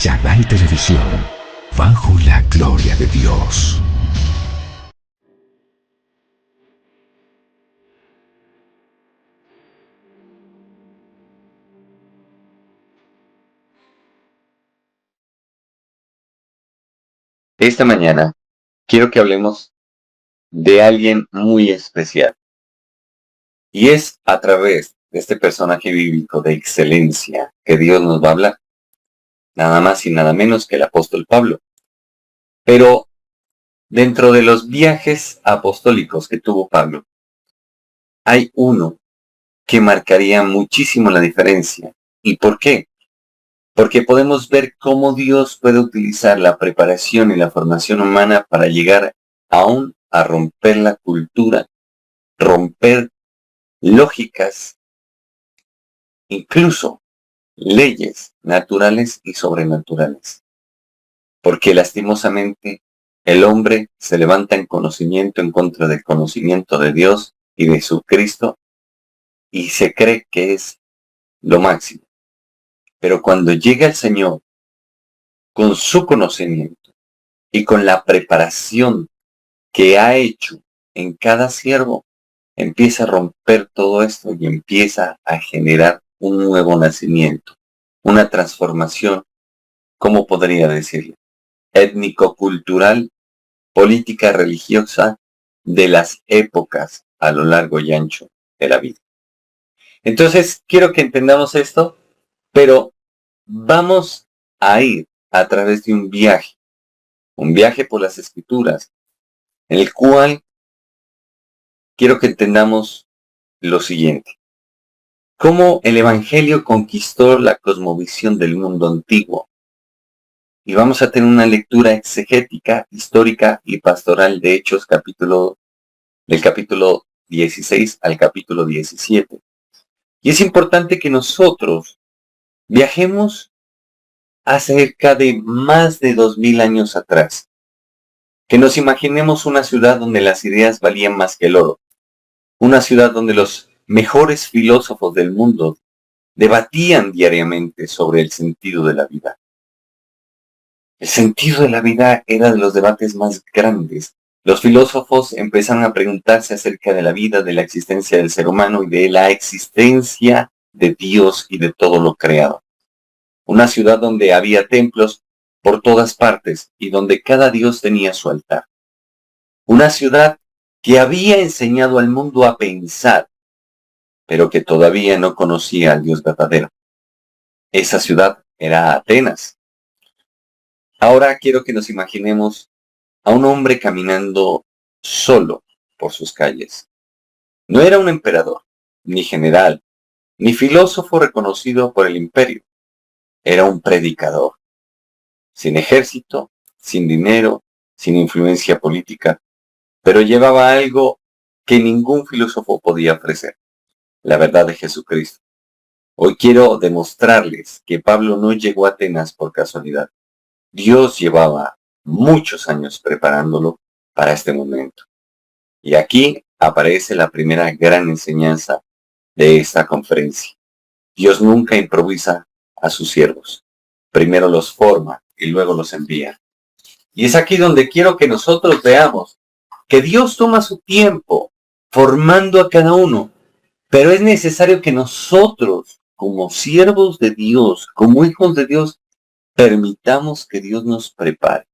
Chagall Televisión, bajo la gloria de Dios. Esta mañana quiero que hablemos de alguien muy especial. Y es a través de este personaje bíblico de excelencia que Dios nos va a hablar. Nada más y nada menos que el apóstol Pablo. Pero dentro de los viajes apostólicos que tuvo Pablo, hay uno que marcaría muchísimo la diferencia. ¿Y por qué? Porque podemos ver cómo Dios puede utilizar la preparación y la formación humana para llegar aún a romper la cultura, romper lógicas, incluso leyes naturales y sobrenaturales. Porque lastimosamente el hombre se levanta en conocimiento en contra del conocimiento de Dios y de su Cristo y se cree que es lo máximo. Pero cuando llega el Señor con su conocimiento y con la preparación que ha hecho en cada siervo, empieza a romper todo esto y empieza a generar un nuevo nacimiento, una transformación, ¿cómo podría decirlo? Étnico-cultural, política religiosa de las épocas a lo largo y ancho de la vida. Entonces, quiero que entendamos esto, pero vamos a ir a través de un viaje por las escrituras, en el cual quiero que entendamos lo siguiente. Cómo el Evangelio conquistó la cosmovisión del mundo antiguo. Y vamos a tener una lectura exegética, histórica y pastoral de Hechos del capítulo 16 al capítulo 17. Y es importante que nosotros viajemos a cerca de más de 2000 años atrás. Que nos imaginemos una ciudad donde las ideas valían más que el oro. Una ciudad donde los mejores filósofos del mundo debatían diariamente sobre el sentido de la vida. El sentido de la vida era de los debates más grandes. Los filósofos empezaron a preguntarse acerca de la vida, de la existencia del ser humano y de la existencia de Dios y de todo lo creado. Una ciudad donde había templos por todas partes y donde cada dios tenía su altar. Una ciudad que había enseñado al mundo a pensar, pero que todavía no conocía al Dios verdadero. Esa ciudad era Atenas. Ahora quiero que nos imaginemos a un hombre caminando solo por sus calles. No era un emperador, ni general, ni filósofo reconocido por el imperio. Era un predicador, sin ejército, sin dinero, sin influencia política, pero llevaba algo que ningún filósofo podía ofrecer, la verdad de Jesucristo. Hoy quiero demostrarles que Pablo no llegó a Atenas por casualidad. Dios llevaba muchos años preparándolo para este momento. Y aquí aparece la primera gran enseñanza de esta conferencia. Dios nunca improvisa a sus siervos. Primero los forma y luego los envía. Y es aquí donde quiero que nosotros veamos que Dios toma su tiempo formando a cada uno, pero es necesario que nosotros, como siervos de Dios, como hijos de Dios, permitamos que Dios nos prepare.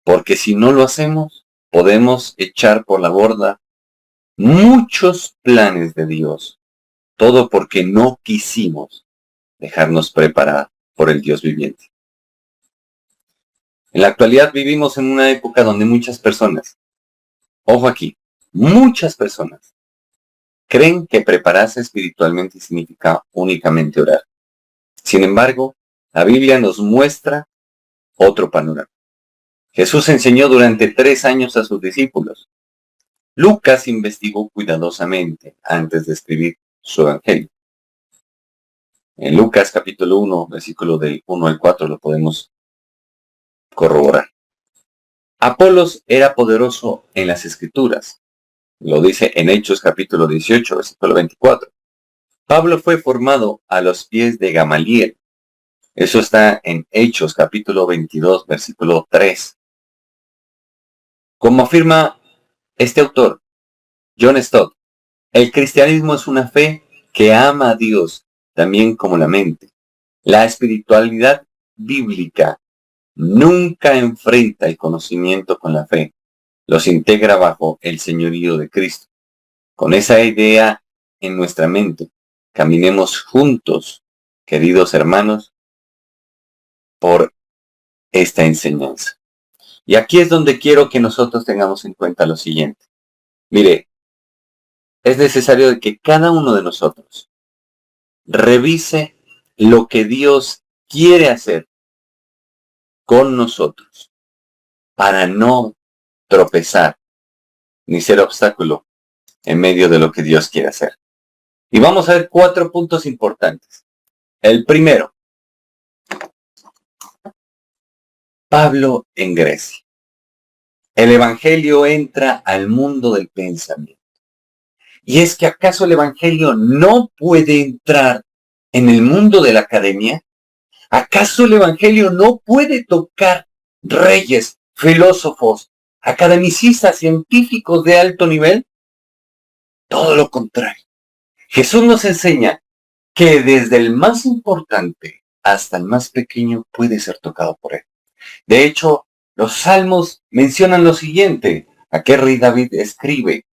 Porque si no lo hacemos, podemos echar por la borda muchos planes de Dios. Todo porque no quisimos dejarnos preparar por el Dios viviente. En la actualidad vivimos en una época donde muchas personas, ojo aquí, muchas personas, creen que prepararse espiritualmente significa únicamente orar. Sin embargo, la Biblia nos muestra otro panorama. Jesús enseñó durante 3 años a sus discípulos. Lucas investigó cuidadosamente antes de escribir su evangelio. En Lucas capítulo 1, versículo del 1 al 4 lo podemos corroborar. Apolos era poderoso en las escrituras. Lo dice en Hechos capítulo 18, versículo 24. Pablo fue formado a los pies de Gamaliel. Eso está en Hechos, capítulo 22, versículo 3. Como afirma este autor, John Stott, el cristianismo es una fe que ama a Dios, también como la mente. La espiritualidad bíblica nunca enfrenta el conocimiento con la fe, los integra bajo el señorío de Cristo. Con esa idea en nuestra mente, caminemos juntos, queridos hermanos, por esta enseñanza. Y aquí es donde quiero que nosotros tengamos en cuenta lo siguiente. Mire, es necesario que cada uno de nosotros revise lo que Dios quiere hacer con nosotros para no tropezar ni ser obstáculo en medio de lo que Dios quiere hacer. Y vamos a ver 4 puntos importantes. El primero, Pablo en Grecia. El Evangelio entra al mundo del pensamiento. ¿Y es que acaso el Evangelio no puede entrar en el mundo de la academia? ¿Acaso el Evangelio no puede tocar reyes, filósofos, academicistas, científicos de alto nivel? Todo lo contrario. Jesús nos enseña que desde el más importante hasta el más pequeño puede ser tocado por él. De hecho, los salmos mencionan lo siguiente. Aquí el rey David escribe: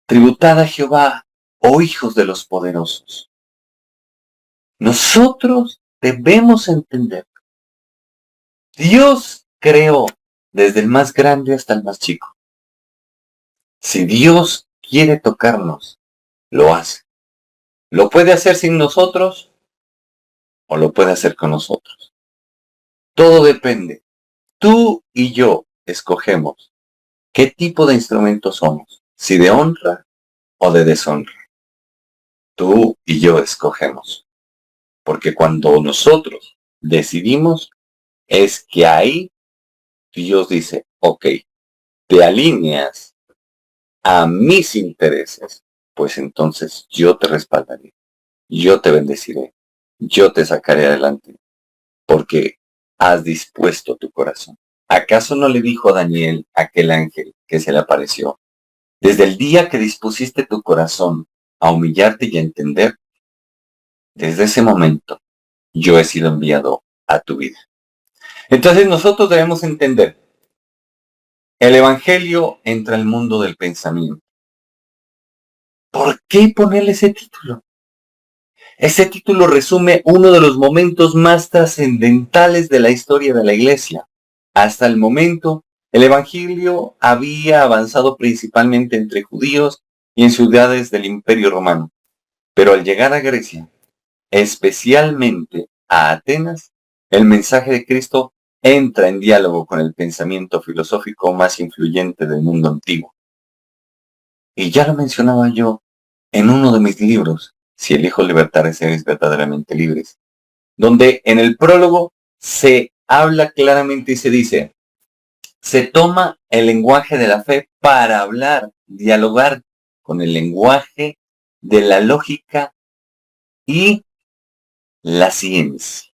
tributad a Jehová, oh hijos de los poderosos. Nosotros debemos entender. Dios creó desde el más grande hasta el más chico. Si Dios quiere tocarnos, lo hace. Lo puede hacer sin nosotros o lo puede hacer con nosotros. Todo depende. Tú y yo escogemos qué tipo de instrumento somos, si de honra o de deshonra. Tú y yo escogemos. Porque cuando nosotros decidimos, es que ahí Dios dice, ok, te alineas a mis intereses, pues entonces yo te respaldaré, yo te bendeciré, yo te sacaré adelante, porque has dispuesto tu corazón. ¿Acaso no le dijo a Daniel, aquel ángel que se le apareció? Desde el día que dispusiste tu corazón a humillarte y a entender, desde ese momento yo he sido enviado a tu vida. Entonces nosotros debemos entender, el Evangelio entra al mundo del pensamiento. ¿Por qué ponerle ese título? Ese título resume uno de los momentos más trascendentales de la historia de la Iglesia. Hasta el momento, el Evangelio había avanzado principalmente entre judíos y en ciudades del Imperio Romano. Pero al llegar a Grecia, especialmente a Atenas, el mensaje de Cristo entra en diálogo con el pensamiento filosófico más influyente del mundo antiguo. Y ya lo mencionaba yo en uno de mis libros, Si elijo libertad, seréis verdaderamente libres, donde en el prólogo se habla claramente y se dice, se toma el lenguaje de la fe para hablar, dialogar con el lenguaje de la lógica y la ciencia.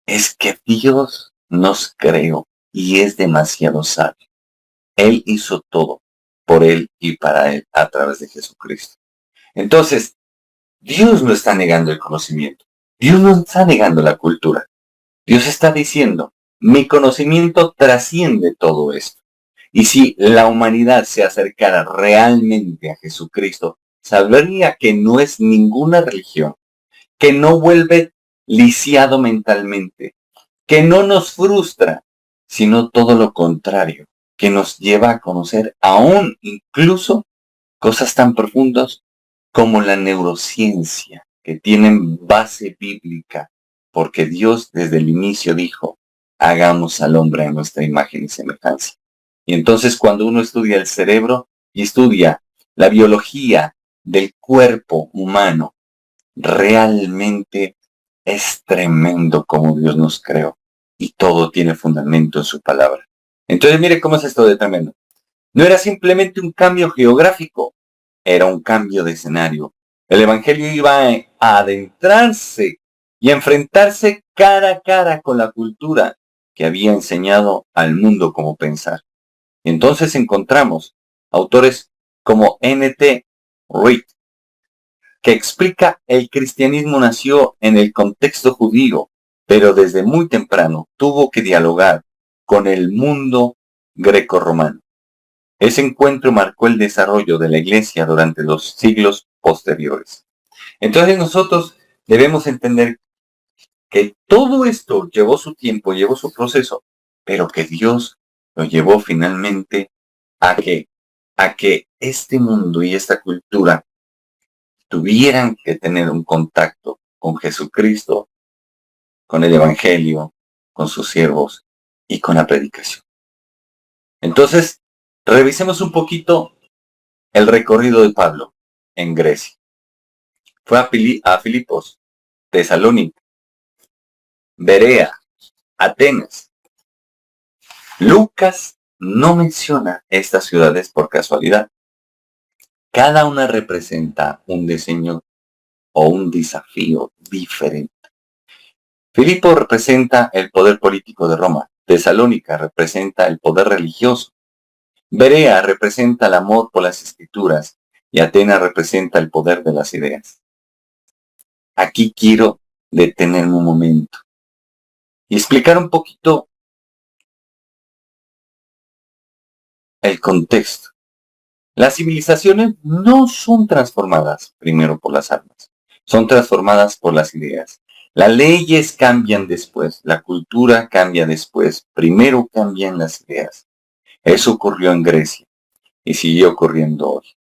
Es que Dios nos creó y es demasiado sabio. Él hizo todo por Él y para Él a través de Jesucristo. Entonces, Dios no está negando el conocimiento. Dios no está negando la cultura. Dios está diciendo, mi conocimiento trasciende todo esto. Y si la humanidad se acercara realmente a Jesucristo, sabría que no es ninguna religión, que no vuelve lisiado mentalmente, que no nos frustra, sino todo lo contrario, que nos lleva a conocer aún incluso cosas tan profundas como la neurociencia, que tienen base bíblica, porque Dios desde el inicio dijo, hagamos al hombre a nuestra imagen y semejanza. Y entonces cuando uno estudia el cerebro y estudia la biología del cuerpo humano, realmente es tremendo como Dios nos creó y todo tiene fundamento en su palabra. Entonces mire cómo es esto de tremendo. No era simplemente un cambio geográfico, era un cambio de escenario El Evangelio iba a adentrarse y a enfrentarse cara a cara con la cultura que había enseñado al mundo cómo pensar. Y entonces encontramos autores como N.T. Wright, que explica el cristianismo nació en el contexto judío, pero desde muy temprano tuvo que dialogar con el mundo grecorromano. Ese encuentro marcó el desarrollo de la iglesia durante los siglos posteriores. Entonces nosotros debemos entender que todo esto llevó su tiempo, llevó su proceso, pero que Dios lo llevó finalmente a que este mundo y esta cultura tuvieran que tener un contacto con Jesucristo, con el Evangelio, con sus siervos y con la predicación. Entonces, revisemos un poquito el recorrido de Pablo en Grecia. Fue a Filipos, Tesalónica, Berea, Atenas. Lucas no menciona estas ciudades por casualidad. Cada una representa un diseño o un desafío diferente. Filipo representa el poder político de Roma. Tesalónica representa el poder religioso. Berea representa el amor por las escrituras. Y Atenas representa el poder de las ideas. Aquí quiero detenerme un momento y explicar un poquito el contexto. Las civilizaciones no son transformadas primero por las armas, son transformadas por las ideas. Las leyes cambian después, la cultura cambia después, primero cambian las ideas. Eso ocurrió en Grecia y sigue ocurriendo hoy.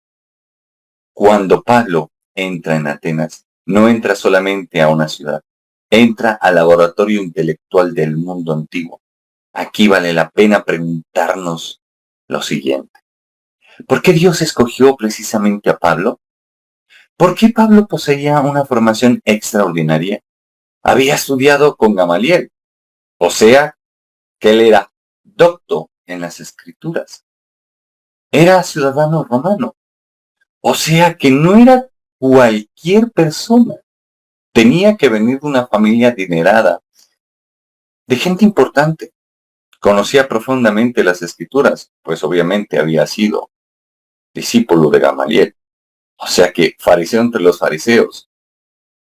Cuando Pablo entra en Atenas, no entra solamente a una ciudad, entra al laboratorio intelectual del mundo antiguo. Aquí vale la pena preguntarnos lo siguiente. ¿Por qué Dios escogió precisamente a Pablo? ¿Por qué Pablo poseía una formación extraordinaria? Había estudiado con Gamaliel, o sea, que él era docto en las escrituras. Era ciudadano romano, o sea que no era cualquier persona. Tenía que venir de una familia adinerada, de gente importante. Conocía profundamente las escrituras, pues obviamente había sido discípulo de Gamaliel. O sea que fariseo entre los fariseos.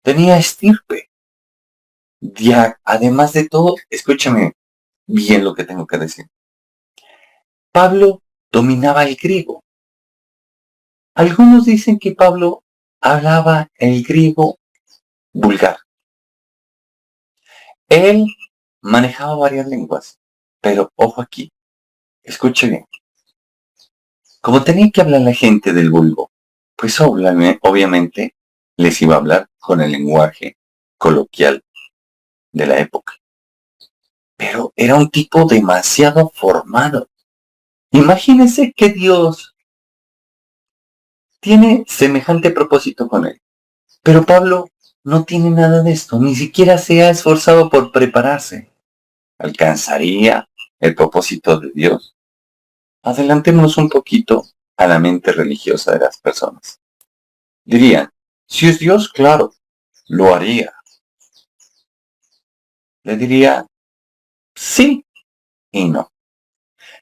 Tenía estirpe. Además de todo, escúchame bien lo que tengo que decir. Pablo dominaba el griego. Algunos dicen que Pablo hablaba el griego vulgar. Él manejaba varias lenguas, pero ojo aquí, escuche bien. Como tenía que hablar la gente del vulgo, pues obviamente les iba a hablar con el lenguaje coloquial de la época. Pero era un tipo demasiado formado. Imagínense que Dios tiene semejante propósito con él. Pero Pablo no tiene nada de esto, ni siquiera se ha esforzado por prepararse. ¿Alcanzaría el propósito de Dios? Adelantémonos un poquito a la mente religiosa de las personas. Dirían, si es Dios, claro, lo haría. Le diría, sí y no.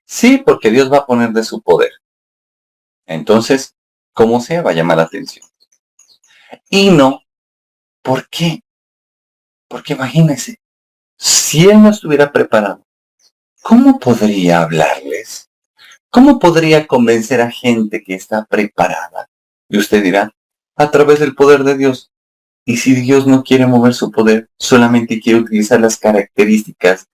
Sí, porque Dios va a poner de su poder. Entonces, como sea, va a llamar la atención. Y no, ¿por qué? Porque imagínense, si él no estuviera preparado, ¿cómo podría hablarles? ¿Cómo podría convencer a gente que está preparada? Y usted dirá, a través del poder de Dios. Y si Dios no quiere mover su poder, solamente quiere utilizar las características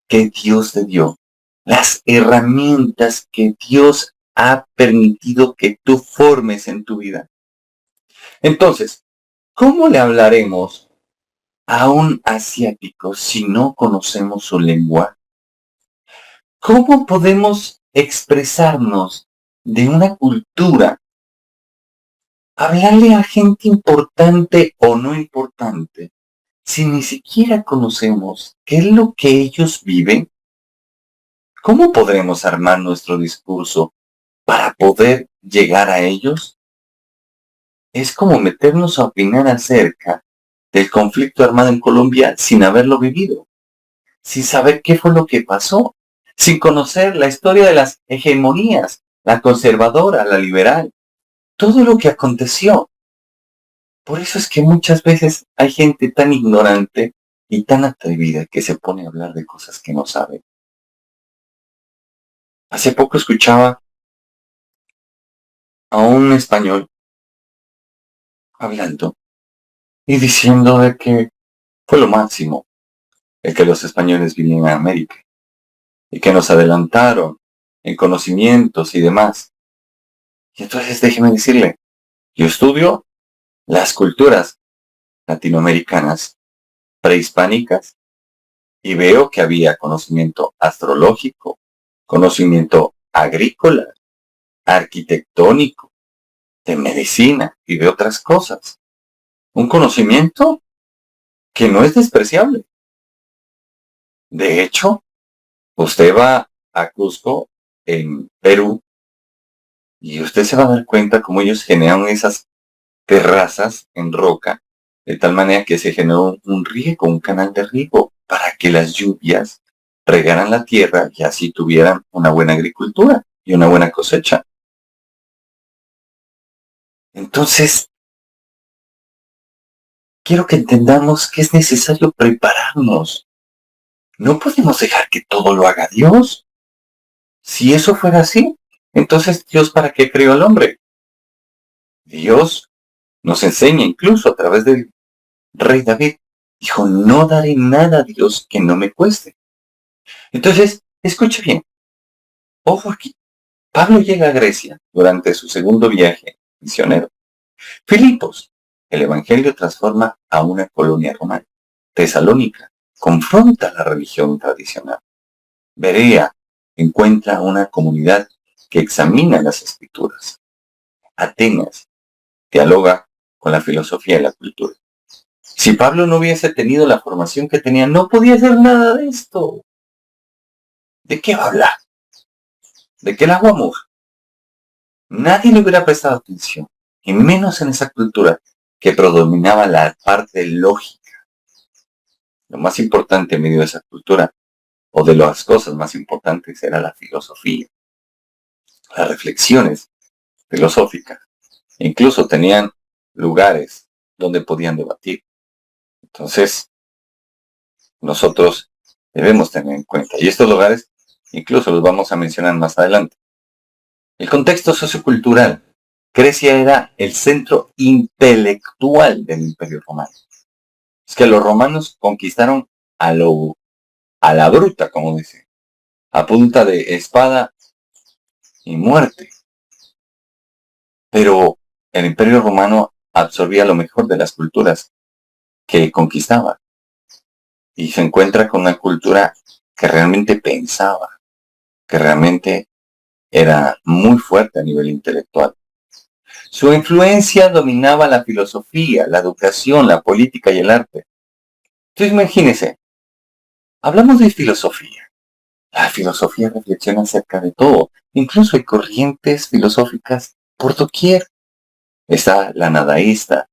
que Dios te dio, las herramientas que Dios ha permitido que tú formes en tu vida. Entonces, ¿cómo le hablaremos a un asiático si no conocemos su lengua? ¿Cómo podemos expresarnos de una cultura? Hablarle a gente importante o no importante, si ni siquiera conocemos qué es lo que ellos viven. ¿Cómo podremos armar nuestro discurso para poder llegar a ellos? es como meternos a opinar acerca del conflicto armado en Colombia sin haberlo vivido, sin saber qué fue lo que pasó, sin conocer la historia de las hegemonías, la conservadora, la liberal, todo lo que aconteció. Por eso es que muchas veces hay gente tan ignorante y tan atrevida que se pone a hablar de cosas que no sabe. Hace poco escuchaba a un español hablando y diciendo de que fue lo máximo el que los españoles vinieron a América y que nos adelantaron en conocimientos y demás. Y entonces déjeme decirle, yo estudio las culturas latinoamericanas prehispánicas y veo que había conocimiento astrológico, conocimiento agrícola, arquitectónico, de medicina y de otras cosas. Un conocimiento que no es despreciable. De hecho, usted va a Cusco, en Perú, y usted se va a dar cuenta cómo ellos generan esas terrazas en roca, de tal manera que se generó un riego, un canal de riego, para que las lluvias regaran la tierra y así tuvieran una buena agricultura y una buena cosecha. Entonces, quiero que entendamos que es necesario prepararnos. No podemos dejar que todo lo haga Dios. Si eso fuera así, entonces Dios, ¿para qué creó al hombre? Dios nos enseña incluso a través del rey David. Dijo, no daré nada a Dios que no me cueste. Entonces, escuche bien. Ojo aquí. Pablo llega a Grecia durante su segundo viaje misionero. Filipos, el evangelio transforma a una colonia romana. Tesalónica confronta la religión tradicional. Berea encuentra una comunidad que examina las escrituras. Atenas dialoga con la filosofía y la cultura. Si Pablo no hubiese tenido la formación que tenía, no podía hacer nada de esto. ¿De qué va a hablar? ¿De qué el agua moja? Nadie le hubiera prestado atención, y menos en esa cultura que predominaba la parte lógica. Lo más importante en medio de esa cultura, o de las cosas más importantes, era la filosofía, las reflexiones filosóficas. Incluso tenían lugares donde podían debatir. Entonces, nosotros debemos tener en cuenta. Y estos lugares incluso los vamos a mencionar más adelante. El contexto sociocultural. Grecia era el centro intelectual del Imperio Romano. Es que los romanos conquistaron a la bruta, como dice, a punta de espada y muerte. Pero el Imperio Romano absorbía lo mejor de las culturas que conquistaba. Y se encuentra con una cultura que realmente pensaba, que realmente era muy fuerte a nivel intelectual. Su influencia dominaba la filosofía, la educación, la política y el arte. Entonces imagínense, hablamos de filosofía. La filosofía reflexiona acerca de todo. Incluso hay corrientes filosóficas por doquier. Está la nadaísta,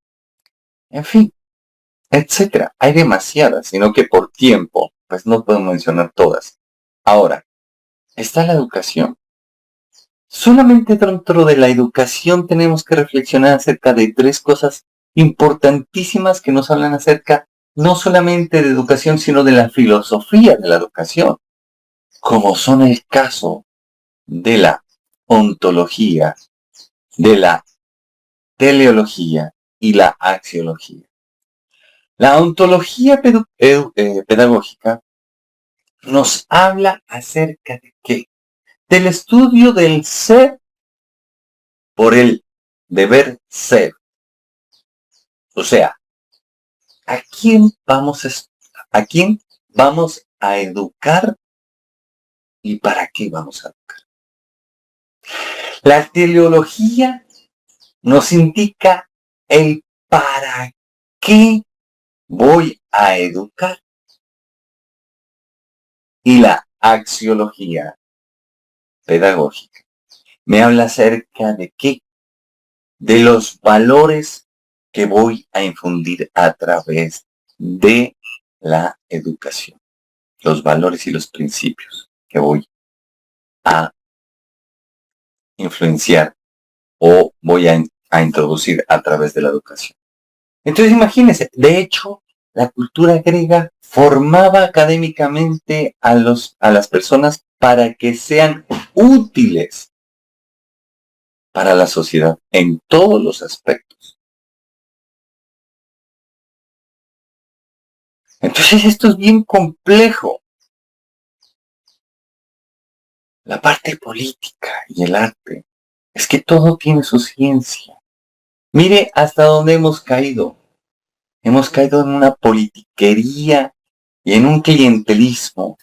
en fin, etcétera. Hay demasiadas, sino que por tiempo, pues no podemos mencionar todas. Ahora, está la educación. Solamente dentro de la educación tenemos que reflexionar acerca de tres cosas importantísimas que nos hablan acerca no solamente de educación, sino de la filosofía de la educación, como son el caso de la ontología, de la teleología y la axiología. La ontología pedagógica nos habla acerca de qué? Del estudio del ser por el deber ser. O sea, ¿a quién vamos a educar y para qué vamos a educar? La teleología nos indica el para qué voy a educar. Y la axiología pedagógica me habla acerca de qué, de los valores que voy a infundir a través de la educación. Los valores y los principios que voy a influenciar o voy a introducir a través de la educación. Entonces imagínense, de hecho, la cultura griega formaba académicamente a las personas para que sean útiles para la sociedad en todos los aspectos. Entonces esto es bien complejo. La parte política y el arte es que todo tiene su ciencia. Mire hasta dónde hemos caído. Hemos caído en una politiquería y en un clientelismo.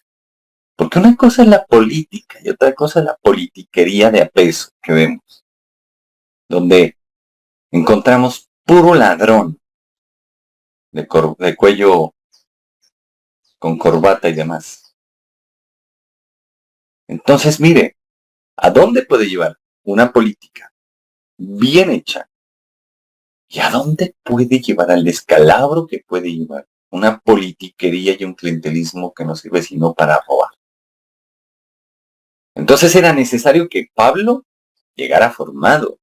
Porque una cosa es la política y otra cosa es la politiquería de apeso que vemos. Donde encontramos puro ladrón de cuello con corbata y demás. Entonces, mire, ¿a dónde puede llevar una política bien hecha? ¿Y a dónde puede llevar al descalabro que puede llevar una politiquería y un clientelismo que no sirve sino para robar? Entonces era necesario que Pablo llegara formado,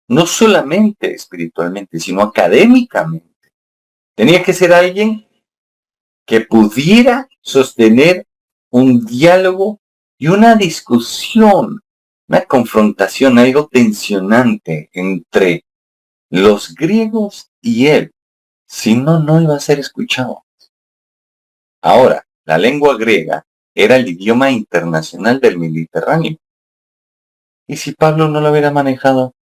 no solamente espiritualmente, sino académicamente. Tenía que ser alguien que pudiera sostener un diálogo y una discusión, una confrontación, algo tensionante entre los griegos y él. Si no, no iba a ser escuchado. Ahora, la lengua griega era el idioma internacional del Mediterráneo. Y si Pablo no lo hubiera manejado,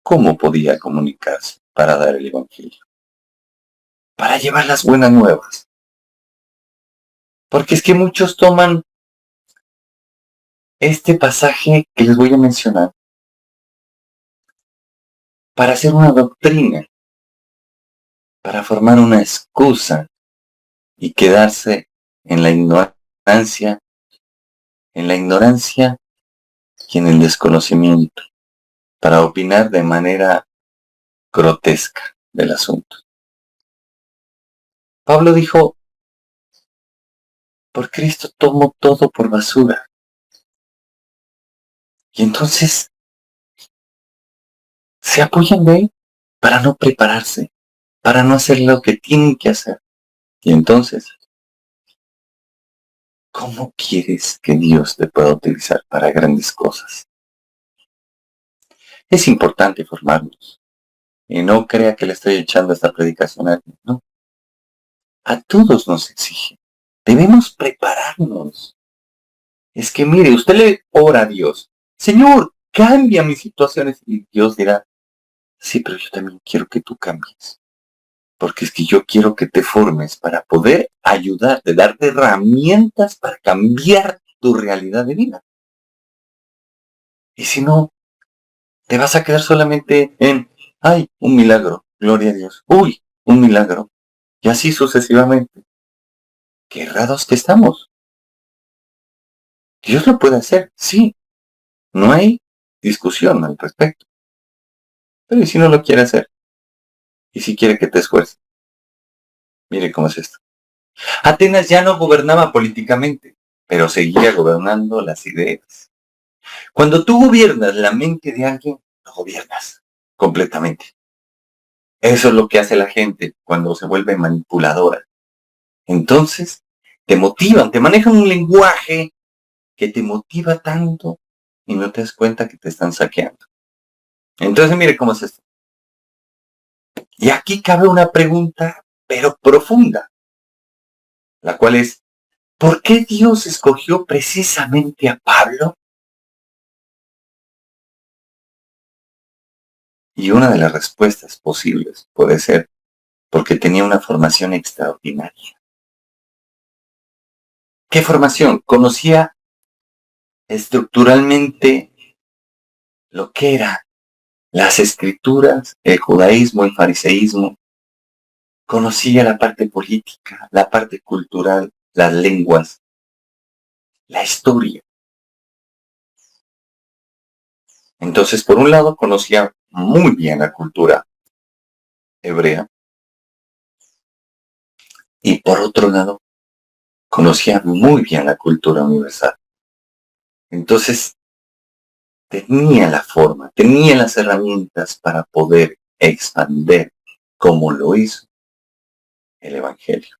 ¿cómo podía comunicarse para dar el evangelio? Para llevar las buenas nuevas. Porque es que muchos toman este pasaje que les voy a mencionar para hacer una doctrina, para formar una excusa y quedarse en la ignorancia y en el desconocimiento, para opinar de manera grotesca del asunto. Pablo dijo, por Cristo tomo todo por basura. Y entonces se apoyan de él para no prepararse, para no hacer lo que tienen que hacer. Y entonces, ¿cómo quieres que Dios te pueda utilizar para grandes cosas? Es importante formarnos. Y no crea que le estoy echando esta predicación a alguien, no. A todos nos exige. Debemos prepararnos. Es que mire, usted le ora a Dios. Señor, cambia mis situaciones. Y Dios dirá, sí, pero yo también quiero que tú cambies. Porque es que yo quiero que te formes para poder ayudarte, darte herramientas para cambiar tu realidad de vida. Y si no, te vas a quedar solamente en, ay, un milagro, gloria a Dios. Uy, un milagro. Y así sucesivamente. Qué errados que estamos. Dios lo puede hacer, sí. No hay discusión al respecto. Pero ¿y si no lo quiere hacer? ¿Y si quiere que te esfuerces? Mire cómo es esto. Atenas ya no gobernaba políticamente, pero seguía gobernando las ideas. Cuando tú gobiernas la mente de alguien, lo gobiernas completamente. Eso es lo que hace la gente cuando se vuelve manipuladora. Entonces, te motivan, te manejan un lenguaje que te motiva tanto y no te das cuenta que te están saqueando. Entonces, mire cómo es esto. Y aquí cabe una pregunta, pero profunda, la cual es, ¿por qué Dios escogió precisamente a Pablo? Y una de las respuestas posibles puede ser porque tenía una formación extraordinaria. ¿Qué formación? Conocía estructuralmente lo que eran las escrituras, el judaísmo, el fariseísmo. Conocía la parte política, la parte cultural, las lenguas, la historia. Entonces, por un lado, conocía muy bien la cultura hebrea y por otro lado, conocía muy bien la cultura universal. Entonces, tenía la forma, tenía las herramientas para poder expandir, como lo hizo el Evangelio.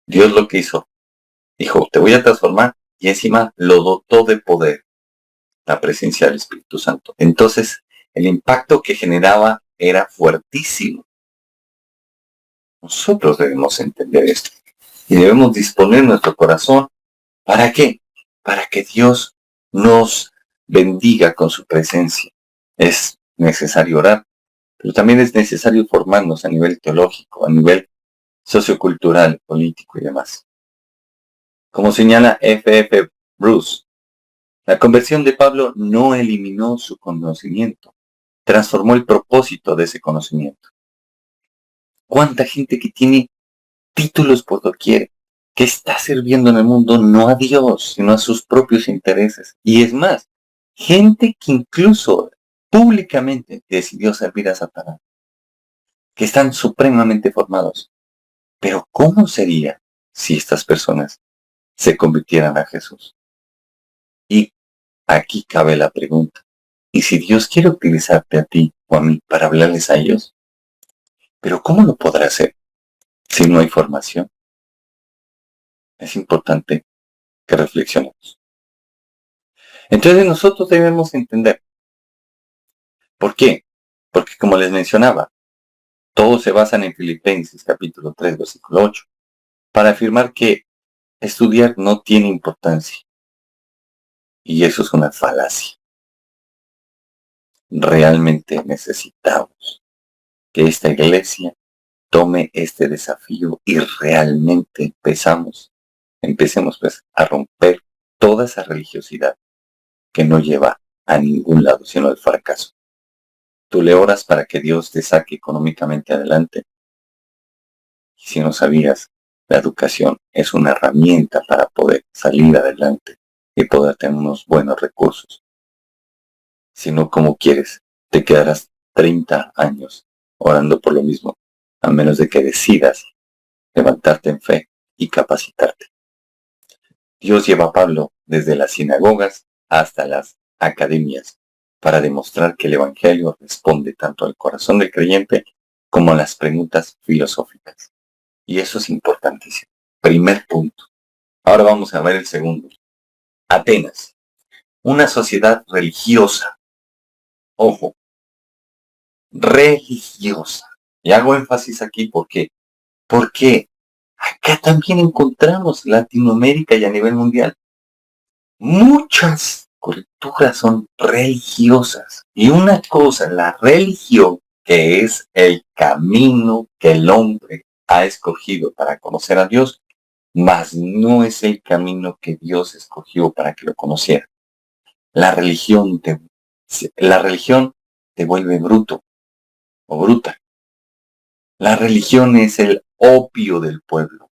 Dios lo que hizo, dijo, te voy a transformar y encima lo dotó de poder, la presencia del Espíritu Santo. Entonces, el impacto que generaba era fuertísimo. Nosotros debemos entender esto y debemos disponer nuestro corazón. ¿Para qué? Para que Dios nos bendiga con su presencia. Es necesario orar, pero también es necesario formarnos a nivel teológico, a nivel sociocultural, político y demás. Como señala F. Bruce, la conversión de Pablo no eliminó su conocimiento, transformó el propósito de ese conocimiento. ¿Cuánta gente que tiene títulos por doquier, que está sirviendo en el mundo no a Dios, sino a sus propios intereses? Y es más, gente que incluso públicamente decidió servir a Satanás, que están supremamente formados. Pero ¿cómo sería si estas personas se convirtieran a Jesús? Y aquí cabe la pregunta. ¿Y si Dios quiere utilizarte a ti o a mí para hablarles a ellos? ¿Pero cómo lo podrá hacer si no hay formación? Es importante que reflexionemos. Entonces nosotros debemos entender. ¿Por qué? Porque como les mencionaba, todos se basan en Filipenses capítulo 3, versículo 8, para afirmar que estudiar no tiene importancia. Y eso es una falacia. Realmente necesitamos que esta iglesia tome este desafío y realmente empecemos pues a romper toda esa religiosidad que no lleva a ningún lado, sino al fracaso. Tú le oras para que Dios te saque económicamente adelante. Y si no sabías, la educación es una herramienta para poder salir adelante y poder tener unos buenos recursos. Si no, como quieres, te quedarás 30 años orando por lo mismo, a menos de que decidas levantarte en fe y capacitarte. Dios lleva a Pablo desde las sinagogas hasta las academias para demostrar que el Evangelio responde tanto al corazón del creyente como a las preguntas filosóficas. Y eso es importantísimo. Primer punto. Ahora vamos a ver el segundo. Atenas, una sociedad religiosa. Ojo, religiosa. Y hago énfasis aquí porque acá también encontramos Latinoamérica y a nivel mundial. Muchas culturas son religiosas. Y una cosa, la religión, que es el camino que el hombre ha escogido para conocer a Dios, mas no es el camino que Dios escogió para que lo conociera. La religión te vuelve bruto o bruta. La religión es el opio del pueblo.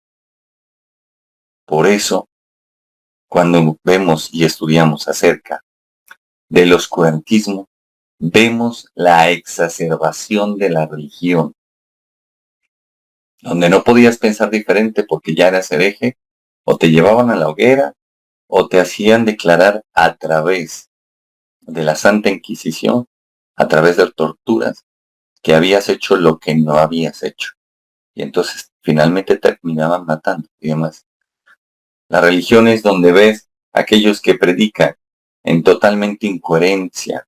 Por eso, cuando vemos y estudiamos acerca del oscurantismo, vemos la exacerbación de la religión, donde no podías pensar diferente porque ya eras hereje, o te llevaban a la hoguera, o te hacían declarar a través de la Santa Inquisición, a través de torturas, que habías hecho lo que no habías hecho. Y entonces finalmente terminaban matando y demás. La religión es donde ves a aquellos que predican en totalmente incoherencia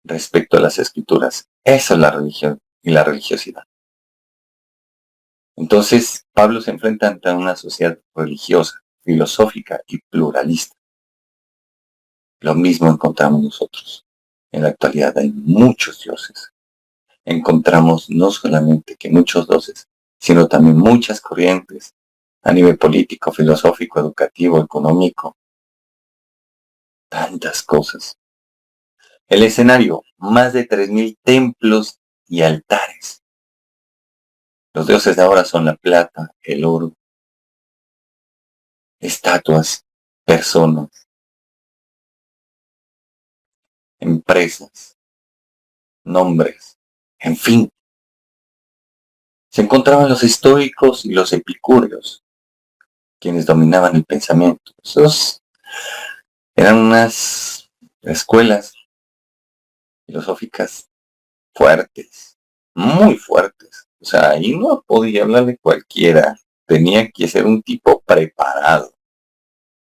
respecto a las escrituras. Esa es la religión y la religiosidad. Entonces, Pablo se enfrenta ante una sociedad religiosa, filosófica y pluralista. Lo mismo encontramos nosotros. En la actualidad hay muchos dioses. Encontramos no solamente que muchos dioses, sino también muchas corrientes a nivel político, filosófico, educativo, económico. Tantas cosas. El escenario, más de 3,000 templos y altares. Los dioses de ahora son la plata, el oro, estatuas, personas. empresas, nombres, en fin. Se encontraban los estoicos y los epicúreos, quienes dominaban el pensamiento. Esos eran unas escuelas filosóficas fuertes, muy fuertes. O sea, ahí no podía hablarle cualquiera. Tenía que ser un tipo preparado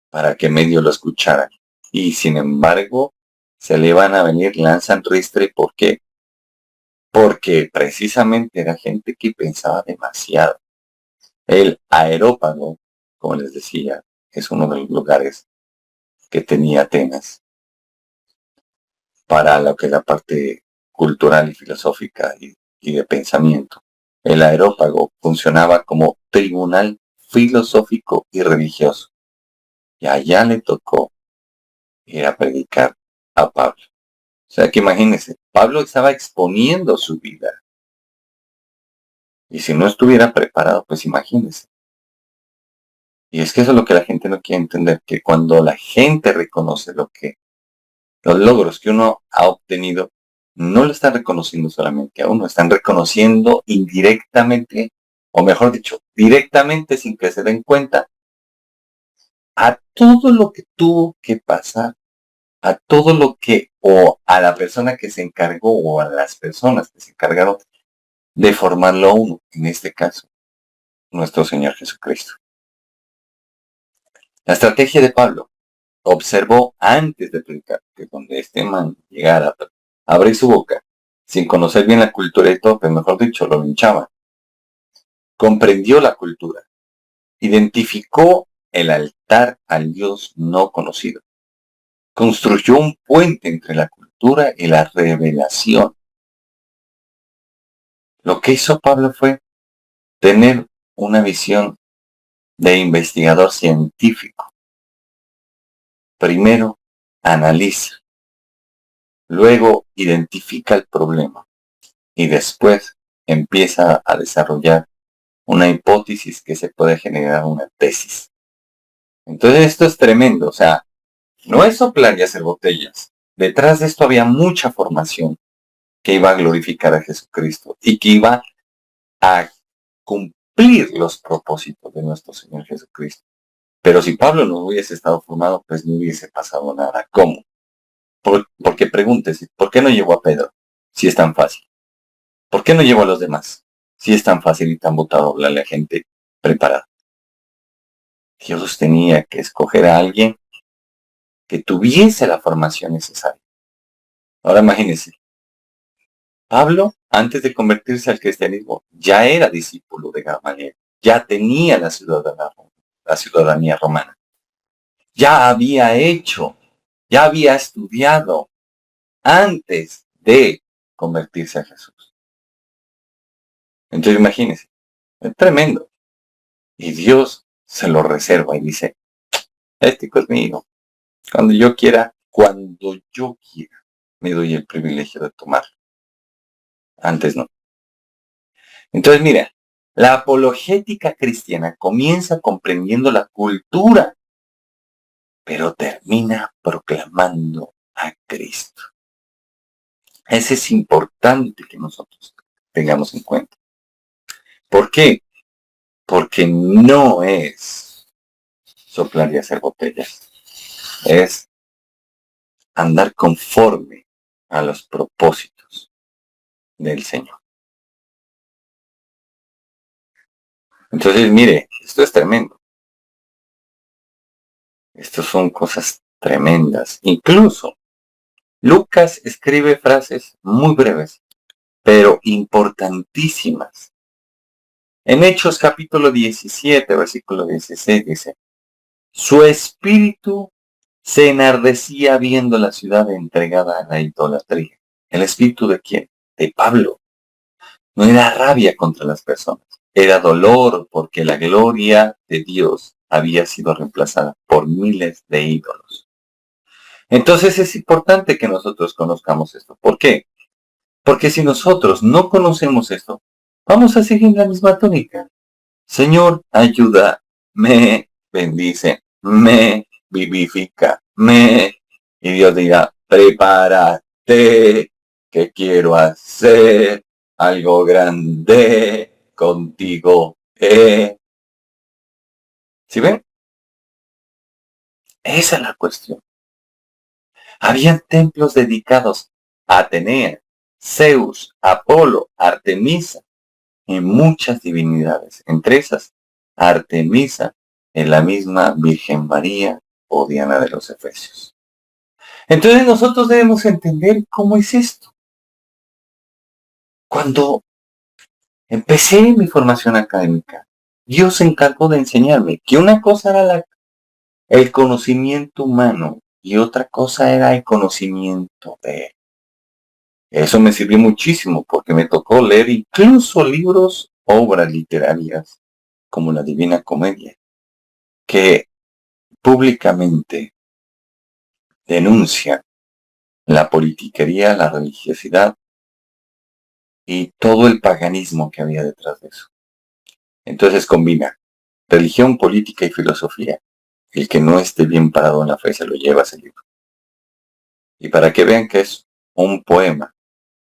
para que medio lo escucharan. Y sin embargo, se le iban a venir lanzan ristre. ¿Por qué? Porque precisamente era gente que pensaba demasiado. El Areópago, como les decía, es uno de los lugares que tenía Atenas para lo que es la parte cultural y filosófica y de pensamiento. El Areópago funcionaba como tribunal filosófico y religioso. Y allá le tocó ir a predicar a Pablo. O sea que imagínense, Pablo estaba exponiendo su vida. Y si no estuviera preparado, pues imagínense. Y es que eso es lo que la gente no quiere entender, que cuando la gente reconoce los logros que uno ha obtenido, no lo están reconociendo solamente a uno, están reconociendo indirectamente, o mejor dicho, directamente sin que se den cuenta, a todo lo que tuvo que pasar, a todo lo que, o a la persona que se encargó, o a las personas que se encargaron de formarlo a uno, en este caso, nuestro Señor Jesucristo. La estrategia de Pablo observó antes de predicar que cuando este man llegara a abrir su boca, sin conocer bien la cultura y todo, pues mejor dicho, lo linchaban. Comprendió la cultura, identificó el altar al Dios no conocido, construyó un puente entre la cultura y la revelación. Lo que hizo Pablo fue tener una visión de investigador científico. Primero, analiza, luego identifica el problema y después empieza a desarrollar una hipótesis que se puede generar una tesis. Entonces esto es tremendo, o sea, no es soplar y hacer botellas. Detrás de esto había mucha formación que iba a glorificar a Jesucristo y que iba a cumplir los propósitos de nuestro Señor Jesucristo. Pero si Pablo no hubiese estado formado, pues no hubiese pasado nada. ¿Cómo? Porque pregúntese, ¿por qué no llevó a Pedro si es tan fácil? ¿Por qué no llevó a los demás si es tan fácil y tan botado hablarle a gente preparada? Dios tenía que escoger a alguien que tuviese la formación necesaria. Ahora imagínense, Pablo, antes de convertirse al cristianismo, ya era discípulo de Gamaliel, ya tenía la ciudadanía romana, ya había hecho, ya había estudiado antes de convertirse a Jesús. Entonces imagínense, es tremendo. Y Dios se lo reserva y dice, este es mío, cuando yo quiera, me doy el privilegio de tomarlo. Antes no. Entonces, mira, la apologética cristiana comienza comprendiendo la cultura, pero termina proclamando a Cristo. Eso es importante que nosotros tengamos en cuenta. ¿Por qué? Porque no es soplar y hacer botellas. Es andar conforme a los propósitos del Señor. Entonces, mire, esto es tremendo. Estas son cosas tremendas. Incluso, Lucas escribe frases muy breves, pero importantísimas. En Hechos capítulo 17, versículo 16 dice, su espíritu se enardecía viendo la ciudad entregada a la idolatría. ¿El espíritu de quién? De Pablo. No era rabia contra las personas, era dolor porque la gloria de Dios había sido reemplazada por miles de ídolos. Entonces es importante que nosotros conozcamos esto. ¿Por qué? Porque si nosotros no conocemos esto, vamos a seguir la misma tónica. Señor, ayuda, me bendice, me vivifica, y Dios dirá, prepárate, que quiero hacer algo grande contigo. ¿Sí ven? Esa es la cuestión. Habían templos dedicados a Atenea, Zeus, Apolo, Artemisa y muchas divinidades. Entre esas, Artemisa en la misma Virgen María o Diana de los Efesios. Entonces nosotros debemos entender cómo es esto. Cuando empecé mi formación académica, Dios se encargó de enseñarme que una cosa era el conocimiento humano y otra cosa era el conocimiento de Él. Eso me sirvió muchísimo porque me tocó leer incluso libros, obras literarias, como la Divina Comedia, que públicamente denuncian la politiquería, la religiosidad y todo el paganismo que había detrás de eso. Entonces combina religión, política y filosofía. El que no esté bien parado en la fe se lo lleva a ese libro. Y para que vean que es un poema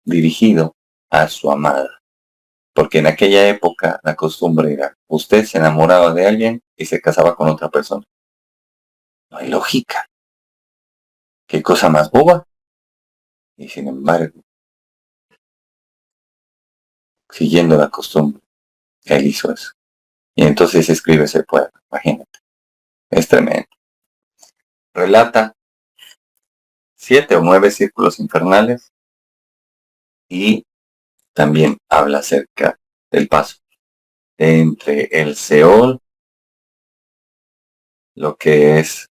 dirigido a su amada. Porque en aquella época la costumbre era, usted se enamoraba de alguien y se casaba con otra persona. No hay lógica. Qué cosa más boba. Y sin embargo, siguiendo la costumbre, él hizo eso. Y entonces escribe ese poema, imagínate. Es tremendo. Relata 7 o 9 círculos infernales y también habla acerca del paso entre el Seol, lo que es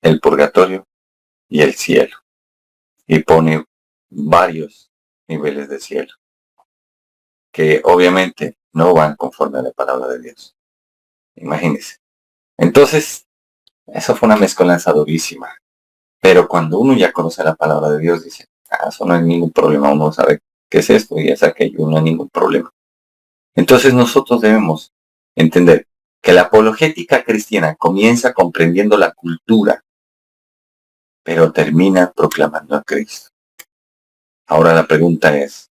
el purgatorio y el cielo. Y pone varios niveles de cielo, que obviamente no van conforme a la palabra de Dios. Imagínense. Entonces, eso fue una mezcolanza durísima. Pero cuando uno ya conoce la palabra de Dios, dice, eso no hay ningún problema, uno sabe qué es esto y es aquello, no hay ningún problema. Entonces nosotros debemos entender que la apologética cristiana comienza comprendiendo la cultura, pero termina proclamando a Cristo. Ahora la pregunta es,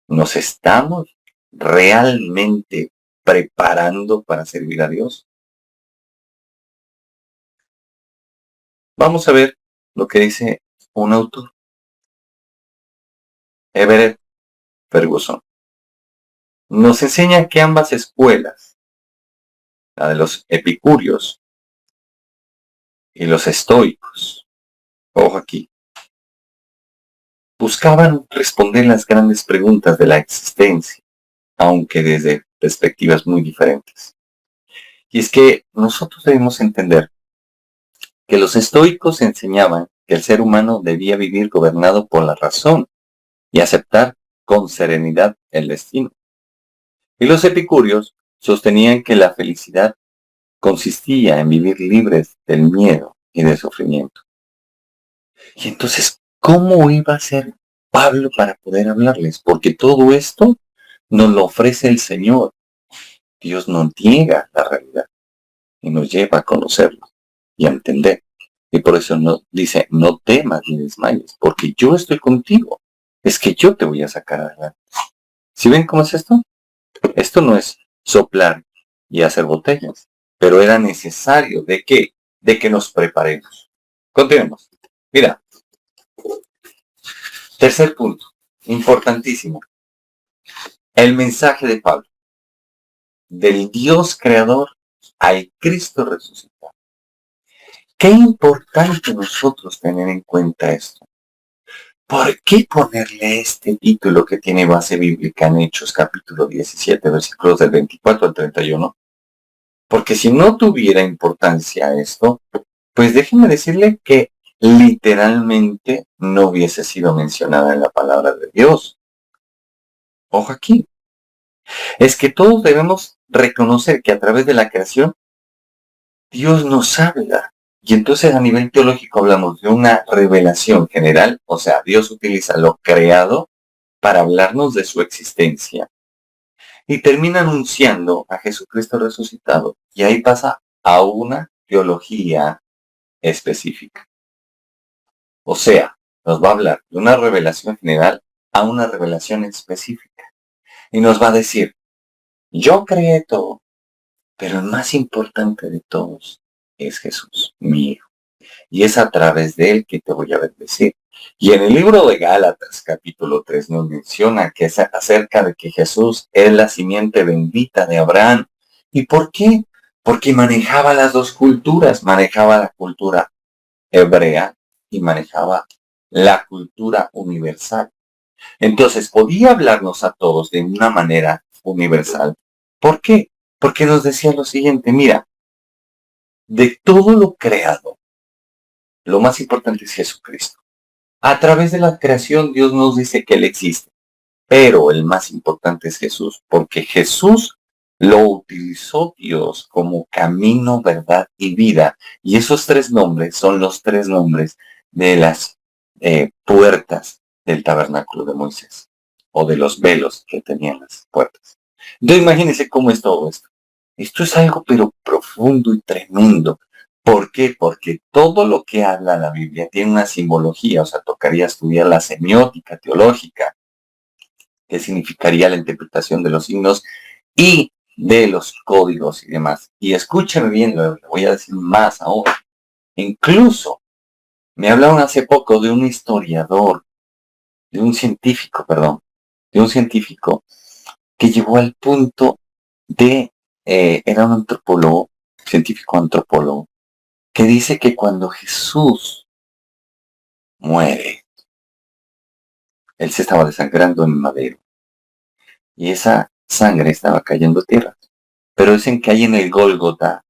¿nos estamos realmente preparando para servir a Dios? Vamos a ver lo que dice un autor, Everett Ferguson. Nos enseña que ambas escuelas, la de los epicúreos y los estoicos, ojo aquí, buscaban responder las grandes preguntas de la existencia, aunque desde perspectivas muy diferentes. Y es que nosotros debemos entender que los estoicos enseñaban que el ser humano debía vivir gobernado por la razón y aceptar con serenidad el destino. Y los epicúreos sostenían que la felicidad consistía en vivir libres del miedo y del sufrimiento. Y entonces, ¿cómo iba a ser Pablo para poder hablarles? Porque todo esto nos lo ofrece el Señor. Dios nos niega la realidad y nos lleva a conocerlo y a entender. Y por eso nos dice, no temas ni desmayes, porque yo estoy contigo. Es que yo te voy a sacar adelante. ¿Sí ven cómo es esto? Esto no es soplar y hacer botellas, pero era necesario ¿de qué? De que nos preparemos. Continuemos. Mira, tercer punto, importantísimo. El mensaje de Pablo, del Dios creador al Cristo resucitado. Qué importante nosotros tener en cuenta esto. ¿Por qué ponerle este título que tiene base bíblica en Hechos capítulo 17, versículos del 24 al 31? Porque si no tuviera importancia esto, pues déjenme decirle que literalmente no hubiese sido mencionada en la palabra de Dios. Ojo aquí. Es que todos debemos reconocer que a través de la creación, Dios nos habla. Y entonces a nivel teológico hablamos de una revelación general, o sea, Dios utiliza lo creado para hablarnos de su existencia. Y termina anunciando a Jesucristo resucitado. Y ahí pasa a una teología específica. O sea, nos va a hablar de una revelación general a una revelación específica. Y nos va a decir, yo creé todo, pero el más importante de todos es Jesús, mi Hijo. Y es a través de él que te voy a bendecir. Y en el libro de Gálatas, capítulo 3, nos menciona que es acerca de que Jesús es la simiente bendita de Abraham. ¿Y por qué? Porque manejaba las dos culturas, manejaba la cultura hebrea y manejaba la cultura universal. Entonces podía hablarnos a todos de una manera universal. ¿Por qué? Porque nos decía lo siguiente, mira, de todo lo creado, lo más importante es Jesucristo. A través de la creación Dios nos dice que Él existe, pero el más importante es Jesús, porque Jesús lo utilizó Dios como camino, verdad y vida. Y esos tres nombres son los tres nombres de las puertas del tabernáculo de Moisés, o de los velos que tenían las puertas. Entonces imagínense cómo es todo esto. Esto es algo pero profundo y tremendo. ¿Por qué? Porque todo lo que habla la Biblia tiene una simbología, o sea, tocaría estudiar la semiótica teológica, que significaría la interpretación de los signos y de los códigos y demás. Y escúchame bien, le voy a decir más ahora. Incluso me hablaron hace poco de un historiador, de un científico, perdón, de un científico que llegó al punto de, era un antropólogo, científico antropólogo, que dice que cuando Jesús muere, él se estaba desangrando en madero y esa sangre estaba cayendo a tierra. Pero dicen que ahí en el Gólgota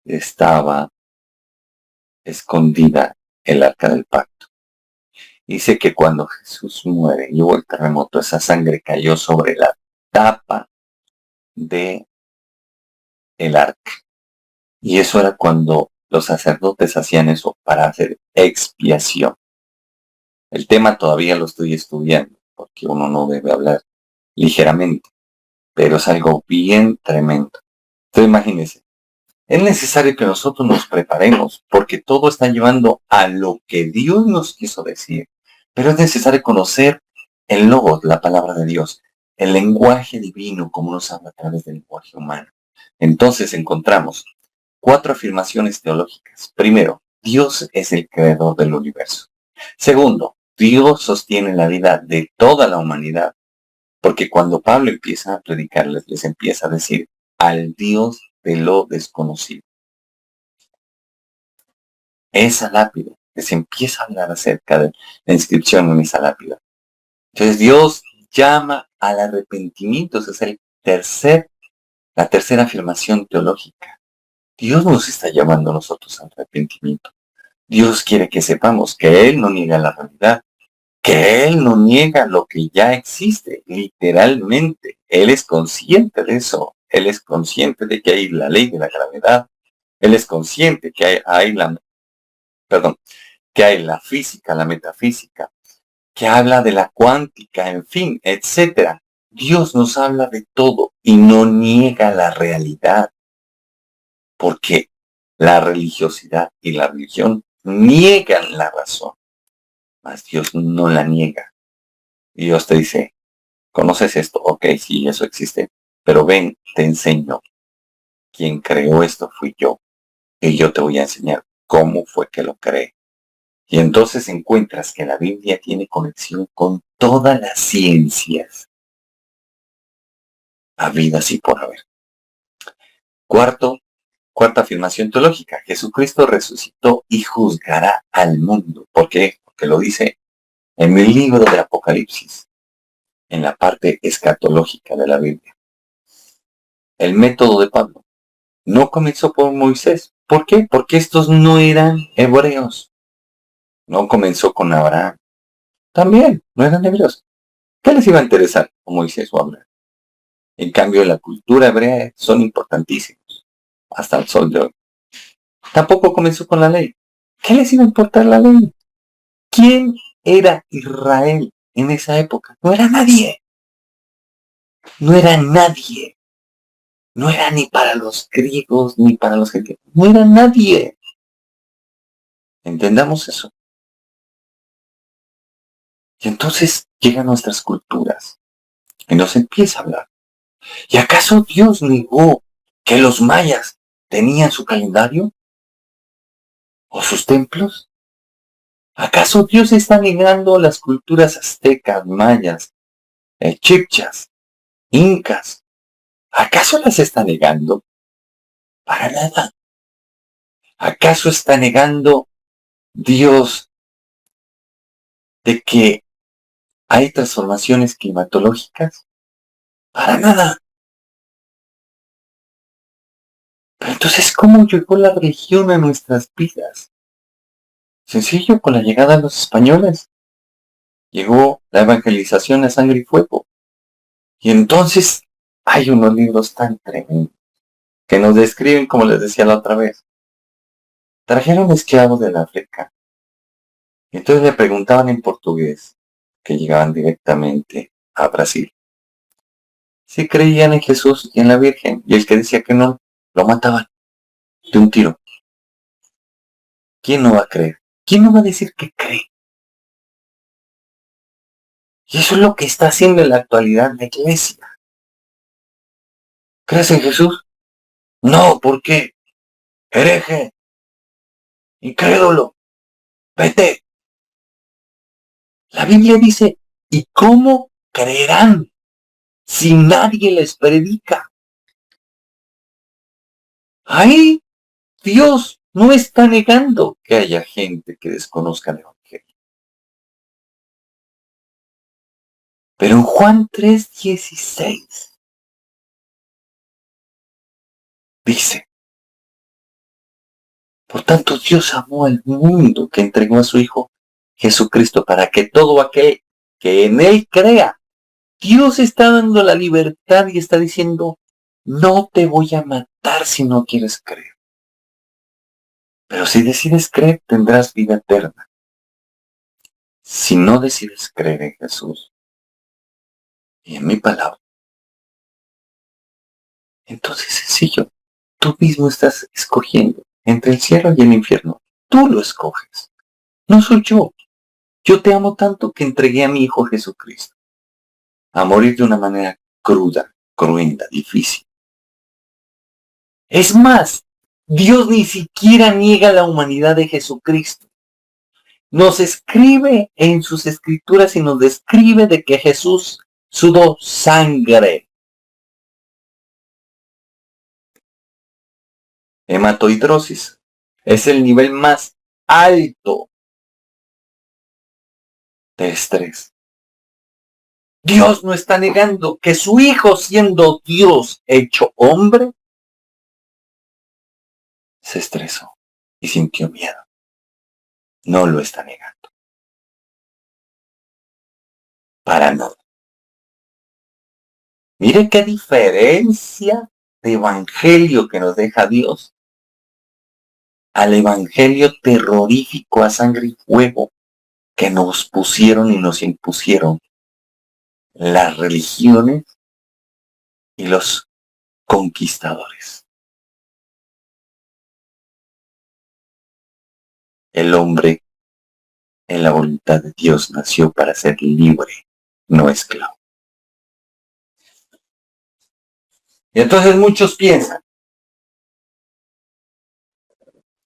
estaba escondida el arca del pacto. Dice que cuando Jesús muere y hubo el terremoto, esa sangre cayó sobre la tapa de el arca. Y eso era cuando los sacerdotes hacían eso para hacer expiación. El tema todavía lo estoy estudiando, porque uno no debe hablar ligeramente, pero es algo bien tremendo. Entonces imagínense, es necesario que nosotros nos preparemos, porque todo está llevando a lo que Dios nos quiso decir. Pero es necesario conocer el logos, la palabra de Dios, el lenguaje divino, como nos habla a través del lenguaje humano. Entonces encontramos 4 afirmaciones teológicas. Primero, Dios es el creador del universo. Segundo, Dios sostiene la vida de toda la humanidad. Porque cuando Pablo empieza a predicarles, les empieza a decir al Dios de lo desconocido. Esa lápida, les empieza a hablar acerca de la inscripción en esa lápida. Entonces Dios llama al arrepentimiento, esa es la tercera afirmación teológica. Dios nos está llamando a nosotros al arrepentimiento. Dios quiere que sepamos que Él no niega la realidad, que Él no niega lo que ya existe, literalmente. Él es consciente de eso. Él es consciente de que hay la ley de la gravedad. Él es consciente que que hay la física, la metafísica, que habla de la cuántica, en fin, etcétera. Dios nos habla de todo y no niega la realidad, porque la religiosidad y la religión niegan la razón, mas Dios no la niega. Dios te dice, ¿conoces esto? Ok, sí, eso existe, pero ven, te enseño. Quien creó esto fui yo, y yo te voy a enseñar cómo fue que lo creé. Y entonces encuentras que la Biblia tiene conexión con todas las ciencias habidas y por haber. Cuarta afirmación teológica. Jesucristo resucitó y juzgará al mundo. ¿Por qué? Porque lo dice en el libro de Apocalipsis, en la parte escatológica de la Biblia. El método de Pablo no comenzó por Moisés. ¿Por qué? Porque estos no eran hebreos. No comenzó con Abraham. También no eran hebreos. ¿Qué les iba a interesar con Moisés o Abraham? En cambio, la cultura hebrea son importantísimos hasta el sol de hoy. Tampoco comenzó con la ley. ¿Qué les iba a importar la ley? ¿Quién era Israel en esa época? No era nadie. No era nadie. No era ni para los griegos ni para los gentiles. No era nadie. Entendamos eso. Y entonces llegan nuestras culturas y nos empieza a hablar. ¿Y acaso Dios negó que los mayas tenían su calendario o sus templos? ¿Acaso Dios está negando las culturas aztecas, mayas, chipchas, incas? ¿Acaso las está negando? Para nada. ¿Acaso está negando Dios de que hay transformaciones climatológicas? Para nada. Pero entonces, ¿cómo llegó la religión a nuestras vidas? Sencillo, con la llegada de los españoles. Llegó la evangelización a sangre y fuego. Y entonces hay unos libros tan tremendos que nos describen, como les decía la otra vez. Trajeron esclavos del África. Y entonces le preguntaban en portugués, que llegaban directamente a Brasil, si creían en Jesús y en la Virgen. Y el que decía que no, lo mataban de un tiro. ¿Quién no va a creer? ¿Quién no va a decir que cree? Y eso es lo que está haciendo en la actualidad la iglesia. ¿Crees en Jesús? No, ¿por qué? Hereje, incrédulo, vete. La Biblia dice, ¿y cómo creerán si nadie les predica? Ahí Dios no está negando que haya gente que desconozca el Evangelio. Pero en Juan 3:16 dice, por tanto Dios amó al mundo que entregó a su Hijo Jesucristo para que todo aquel que en Él crea, Dios está dando la libertad y está diciendo, no te voy a matar si no quieres creer. Pero si decides creer, tendrás vida eterna. Si no decides creer en Jesús y en mi palabra, entonces sencillo, tú mismo estás escogiendo entre el cielo y el infierno. Tú lo escoges. No soy yo. Yo te amo tanto que entregué a mi Hijo Jesucristo a morir de una manera cruda, cruenta, difícil. Es más, Dios ni siquiera niega la humanidad de Jesucristo. Nos escribe en sus escrituras y nos describe de que Jesús sudó sangre. Hematohidrosis es el nivel más alto de estrés. Dios no está negando que su Hijo, siendo Dios hecho hombre, se estresó y sintió miedo. No lo está negando. Para nada. Mire qué diferencia de evangelio que nos deja Dios al evangelio terrorífico a sangre y fuego que nos pusieron y nos impusieron las religiones y los conquistadores. El hombre en la voluntad de Dios nació para ser libre, no esclavo. Y entonces muchos piensan,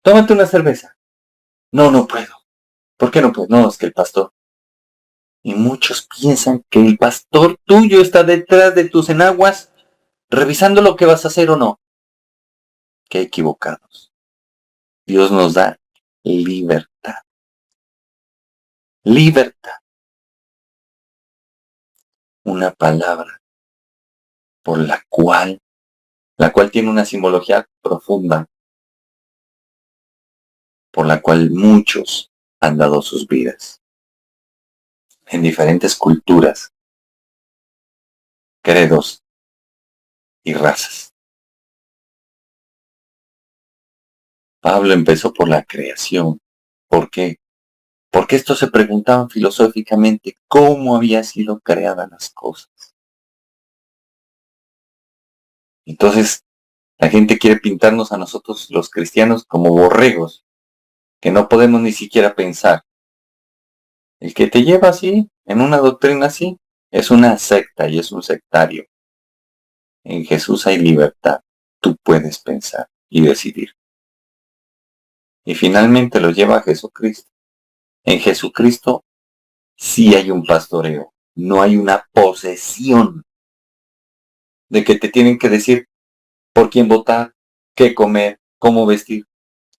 tómate una cerveza. No, no puedo. ¿Por qué no puedo? No, es que el pastor. Y muchos piensan que el pastor tuyo está detrás de tus enaguas, revisando lo que vas a hacer o no. Qué equivocados. Dios nos da libertad. Libertad. Una palabra por la cual tiene una simbología profunda, por la cual muchos han dado sus vidas en diferentes culturas, credos y razas. Pablo empezó por la creación. ¿Por qué? Porque estos se preguntaban filosóficamente cómo había sido creadas las cosas. Entonces, la gente quiere pintarnos a nosotros los cristianos como borregos, que no podemos ni siquiera pensar. El que te lleva así, En una doctrina así, es una secta y es un sectario. En Jesús hay libertad. Tú puedes pensar y decidir. Y finalmente lo lleva a Jesucristo. En Jesucristo sí hay un pastoreo. No hay una posesión de que te tienen que decir por quién votar, qué comer, cómo vestir.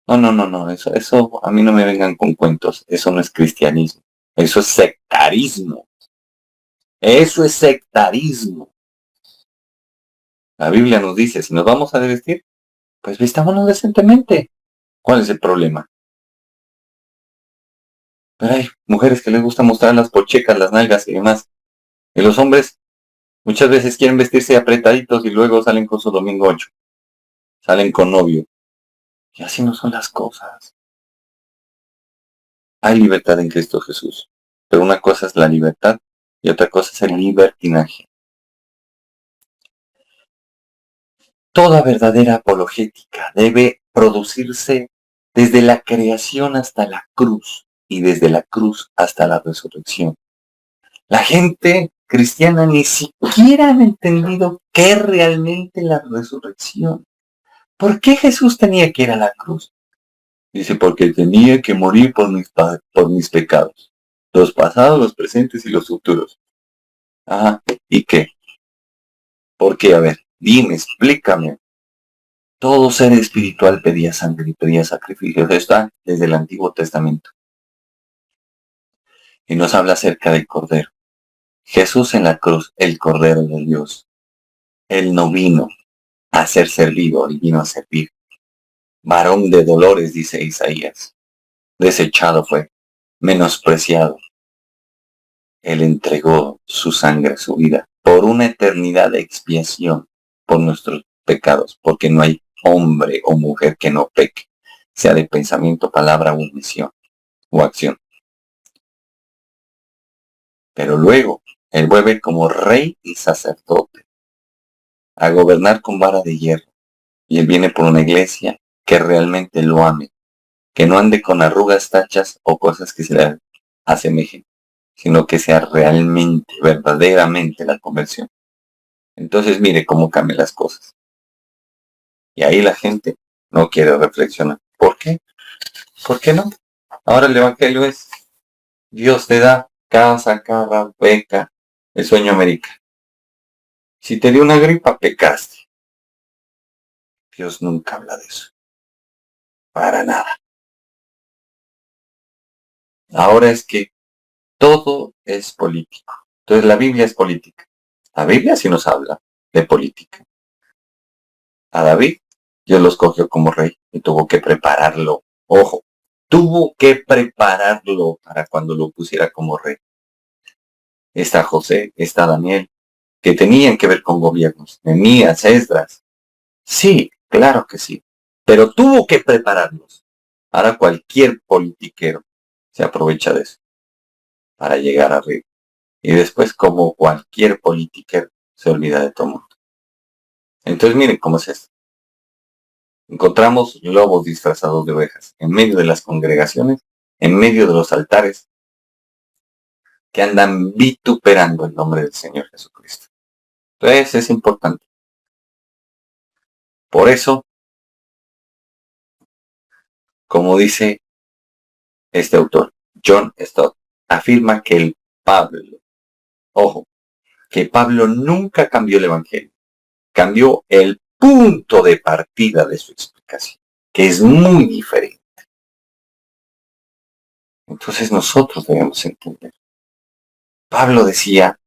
No, no, no, no. Eso a mí no me vengan con cuentos. Eso no es cristianismo. Eso es sectarismo. Eso es sectarismo. La Biblia nos dice, si nos vamos a vestir, pues vistámonos decentemente. ¿Cuál es el problema? Pero hay mujeres que les gusta mostrar las pochecas, las nalgas y demás. Y los hombres muchas veces quieren vestirse apretaditos y luego salen con su domingo 8. Salen con novio. Y así no son las cosas. Hay libertad en Cristo Jesús. Pero una cosa es la libertad y otra cosa es el libertinaje. Toda verdadera apologética debe producirse desde la creación hasta la cruz y desde la cruz hasta la resurrección. La gente cristiana ni siquiera han entendido qué es realmente la resurrección. ¿Por qué Jesús tenía que ir a la cruz? Dice, porque tenía que morir por mis pecados. Los pasados, los presentes y los futuros. Ah, ¿y qué? ¿Por qué? A ver, dime, explícame. Todo ser espiritual pedía sangre y pedía sacrificios. Esto está desde el Antiguo Testamento. Y nos habla acerca del Cordero. Jesús en la cruz, el Cordero de Dios. Él no vino a ser servido, él vino a servir. Varón de dolores, dice Isaías. Desechado fue, menospreciado. Él entregó su sangre, su vida, por una eternidad de expiación por nuestros pecados, porque no hay hombre o mujer que no peque, sea de pensamiento, palabra o omisión o acción. Pero luego, él vuelve como rey y sacerdote a gobernar con vara de hierro. Y él viene por una iglesia que realmente lo ame, que no ande con arrugas, tachas o cosas que se le asemejen, sino que sea realmente, verdaderamente la conversión. Entonces mire cómo cambian las cosas. Y ahí la gente no quiere reflexionar. ¿Por qué? ¿Por qué no? Ahora el evangelio es, Dios te da casa, carro, beca, el sueño americano. Si te dio una gripa, pecaste. Dios nunca habla de eso. Para nada. Ahora es que todo es político. Entonces la Biblia es política. La Biblia sí nos habla de política. A David, Dios lo escogió como rey y tuvo que prepararlo. Ojo, tuvo que prepararlo para cuando lo pusiera como rey. Está José, está Daniel, que tenían que ver con gobiernos. Nehemías, Esdras. Sí, claro que sí. Pero tuvo que prepararlos. Ahora cualquier politiquero se aprovecha de eso para llegar arriba. Y después, como cualquier politiquero, se olvida de todo mundo. Entonces miren cómo es esto. Encontramos lobos disfrazados de ovejas en medio de las congregaciones, en medio de los altares, que andan vituperando el nombre del Señor Jesucristo. Entonces es importante. Por eso, como dice este autor, John Stott, afirma que que Pablo nunca cambió el Evangelio, cambió el punto de partida de su explicación, que es muy diferente. Entonces nosotros debemos entender. Pablo decía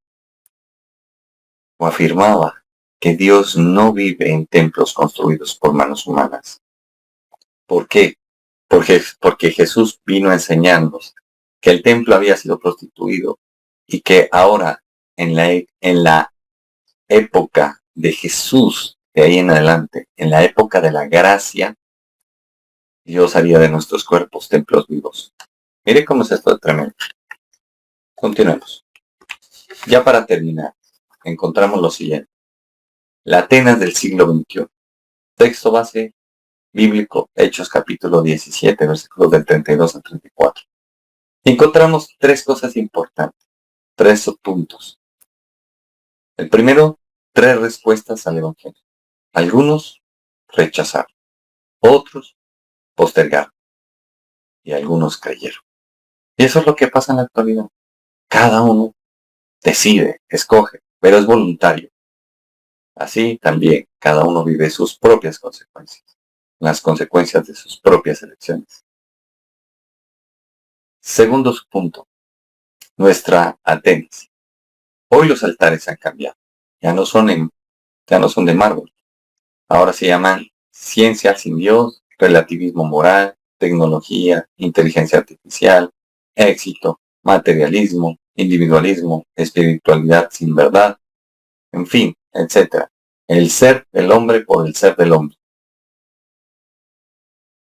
o afirmaba que Dios no vive en templos construidos por manos humanas. ¿Por qué? Porque Jesús vino a enseñarnos que el templo había sido prostituido y que ahora en la época de Jesús, de ahí en adelante, en la época de la gracia, Dios haría de nuestros cuerpos templos vivos. Mire cómo es esto de tremendo. Continuemos. Ya para terminar, encontramos lo siguiente. La Atenas del siglo XXI. Texto base bíblico, Hechos capítulo 17, versículos del 32 al 34. Encontramos tres cosas importantes. 3 subpuntos. El primero, 3 respuestas al Evangelio. Algunos rechazaron, otros postergaron y algunos creyeron. Y eso es lo que pasa en la actualidad. Cada uno decide, escoge, pero es voluntario. Así también cada uno vive sus propias consecuencias, las consecuencias de sus propias elecciones. Segundo punto, nuestra atenas. Hoy los altares han cambiado. Ya no son de mármol. Ahora se llaman ciencia sin Dios, relativismo moral, tecnología, inteligencia artificial, éxito, materialismo, individualismo, espiritualidad sin verdad, en fin, etc. El ser del hombre por el ser del hombre.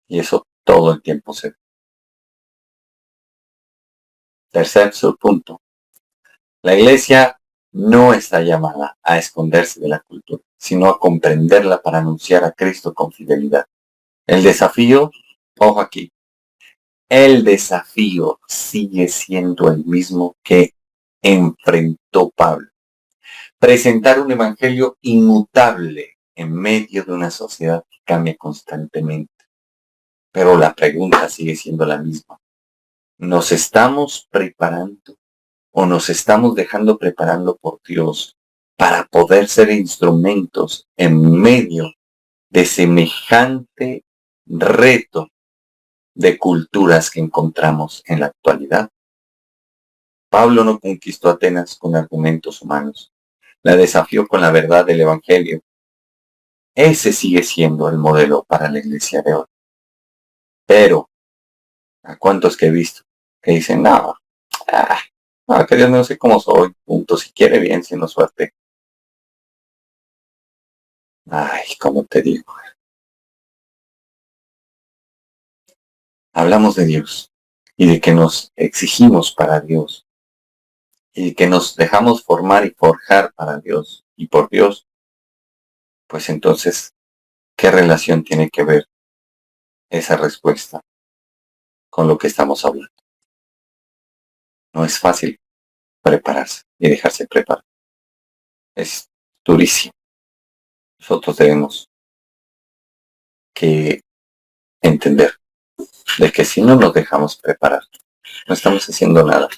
Y eso todo el tiempo se ve. Tercer subpunto. La iglesia no está llamada a esconderse de la cultura, sino a comprenderla para anunciar a Cristo con fidelidad. El desafío, ojo aquí, el desafío sigue siendo el mismo que enfrentó Pablo. Presentar un evangelio inmutable en medio de una sociedad que cambia constantemente. Pero la pregunta sigue siendo la misma. ¿Nos estamos preparando o nos estamos dejando preparando por Dios para poder ser instrumentos en medio de semejante reto de culturas que encontramos en la actualidad? Pablo no conquistó Atenas con argumentos humanos, la desafió con la verdad del Evangelio. Ese sigue siendo el modelo para la iglesia de hoy. Pero, ¿a cuántos que he visto que dicen, no, que Dios no sé cómo soy, punto, si quiere bien, si no suerte? Ay, ¿cómo te digo? Hablamos de Dios y de que nos exigimos para Dios y que nos dejamos formar y forjar para Dios y por Dios, pues entonces, ¿qué relación tiene que ver esa respuesta con lo que estamos hablando? No es fácil prepararse y dejarse preparar. Es durísimo. Nosotros tenemos que entender de que si no nos dejamos preparar, no estamos haciendo nada.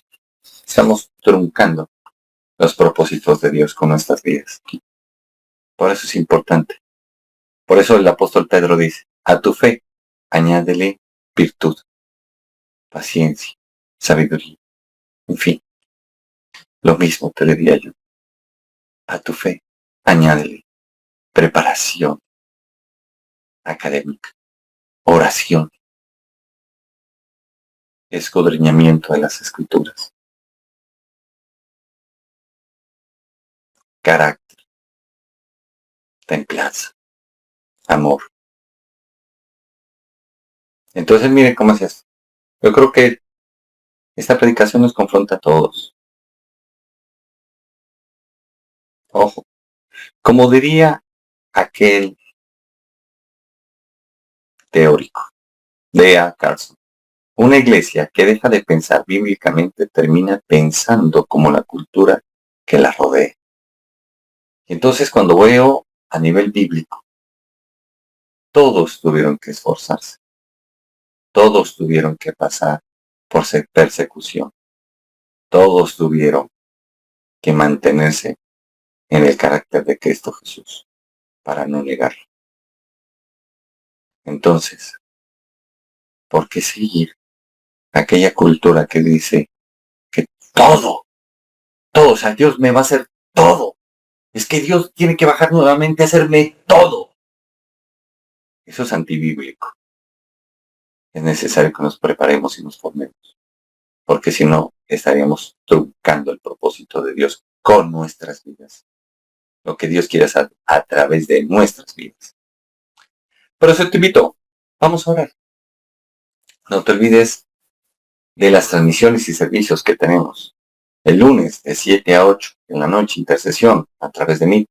Estamos truncando los propósitos de Dios con nuestras vidas. Por eso es importante. Por eso el apóstol Pedro dice, a tu fe añádele virtud, paciencia, sabiduría. En fin, lo mismo te diría yo. A tu fe añádele preparación académica, oración, escudriñamiento de las escrituras, carácter, templanza, amor. Entonces miren cómo es esto. Yo creo que esta predicación nos confronta a todos. Ojo, como diría aquel teórico de A. Carson, una iglesia que deja de pensar bíblicamente termina pensando como la cultura que la rodea. Entonces cuando veo a nivel bíblico, todos tuvieron que esforzarse, todos tuvieron que pasar por persecución, todos tuvieron que mantenerse en el carácter de Cristo Jesús para no negarlo. Entonces, ¿por qué seguir aquella cultura que dice que todo, o sea, Dios me va a hacer todo? Es que Dios tiene que bajar nuevamente a hacerme todo. Eso es antibíblico. Es necesario que nos preparemos y nos formemos, porque si no, estaríamos truncando el propósito de Dios con nuestras vidas. Lo que Dios quiere hacer a través de nuestras vidas. Por eso te invito, vamos a orar. No te olvides de las transmisiones y servicios que tenemos. El lunes de 7 a 8 en la noche, intercesión a través de mí.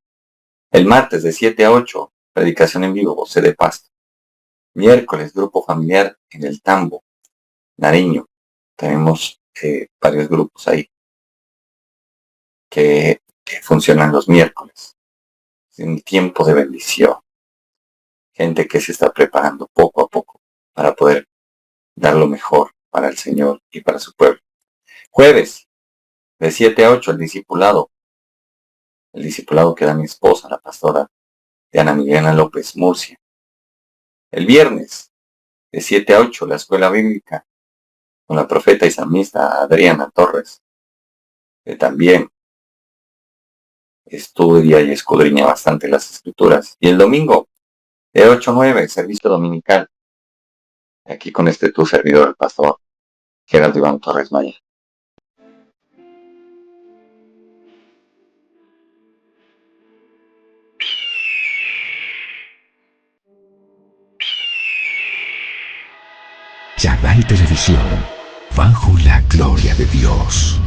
El martes de 7 a 8, predicación en vivo, José de Pasto. Miércoles, grupo familiar en el Tambo, Nariño. Tenemos varios grupos ahí. que funcionan los miércoles. Es un tiempo de bendición. Gente que se está preparando poco a poco para poder dar lo mejor para el Señor y para su pueblo. Jueves, de 7 a 8, el discipulado que da mi esposa, la pastora de Ana Milena López Murcia. El viernes, de 7 a 8, la escuela bíblica con la profeta y salmista Adriana Torres, que también estudia y escudriña bastante las escrituras. Y el domingo, de 8 a 9, servicio dominical, aquí con tu servidor, el pastor Gerardo Iván Torres Maya. Chagall Televisión, bajo la gloria de Dios.